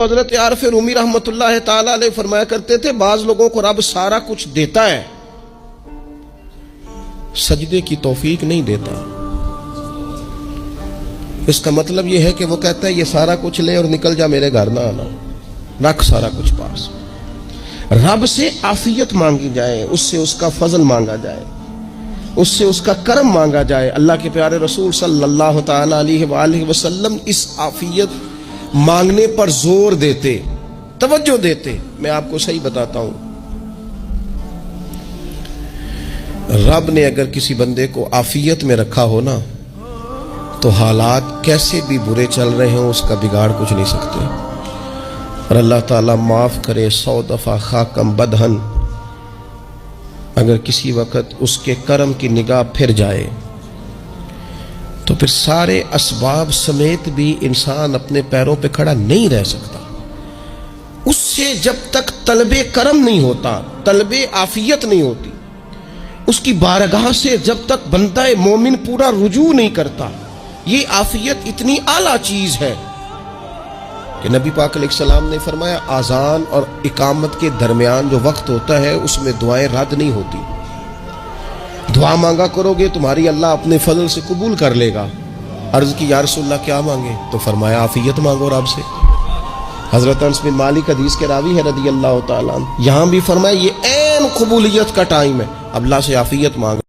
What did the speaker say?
حضرت عارف رومی رحمت اللہ تعالی علیہ فرمایا کرتے تھے بعض لوگوں کو رب سارا کچھ دیتا ہے، سجدے کی توفیق نہیں دیتا۔ اس کا مطلب یہ ہے کہ وہ کہتا ہے یہ سارا کچھ لے اور نکل جا، میرے گھر نہ آنا، رکھ سارا کچھ پاس۔ رب سے عافیت مانگی جائے، اس سے اس کا فضل مانگا جائے، اس سے اس کا کرم مانگا جائے۔ اللہ کے پیارے رسول صلی اللہ تعالی علیہ وآلہ وسلم اس عافیت مانگنے پر زور دیتے، توجہ دیتے۔ میں آپ کو صحیح بتاتا ہوں، رب نے اگر کسی بندے کو عافیت میں رکھا ہو نا تو حالات کیسے بھی برے چل رہے ہوں اس کا بگاڑ کچھ نہیں سکتے۔ اور اللہ تعالیٰ معاف کرے، 100 دفعہ خاکم بدہن، اگر کسی وقت اس کے کرم کی نگاہ پھر جائے تو پھر سارے اسباب سمیت بھی انسان اپنے پیروں پہ کھڑا نہیں رہ سکتا۔ اس سے جب تک طلب کرم نہیں ہوتا، طلب عافیت نہیں ہوتی، اس کی بارگاہ سے جب تک بندہ مومن پورا رجوع نہیں کرتا، یہ عافیت اتنی اعلیٰ چیز ہے کہ نبی پاک علیہ السلام نے فرمایا آذان اور اقامت کے درمیان جو وقت ہوتا ہے اس میں دعائیں رد نہیں ہوتی۔ دعا مانگا کرو گے تمہاری اللہ اپنے فضل سے قبول کر لے گا۔ عرض کی یا رسول اللہ کیا مانگے؟ تو فرمایا عافیت مانگو رب سے۔ حضرت انس بن مالک حدیث کے راوی ہے رضی اللہ تعالیٰ عنہ، یہاں بھی فرمایا یہ عین قبولیت کا ٹائم ہے، اب اللہ سے عافیت مانگو۔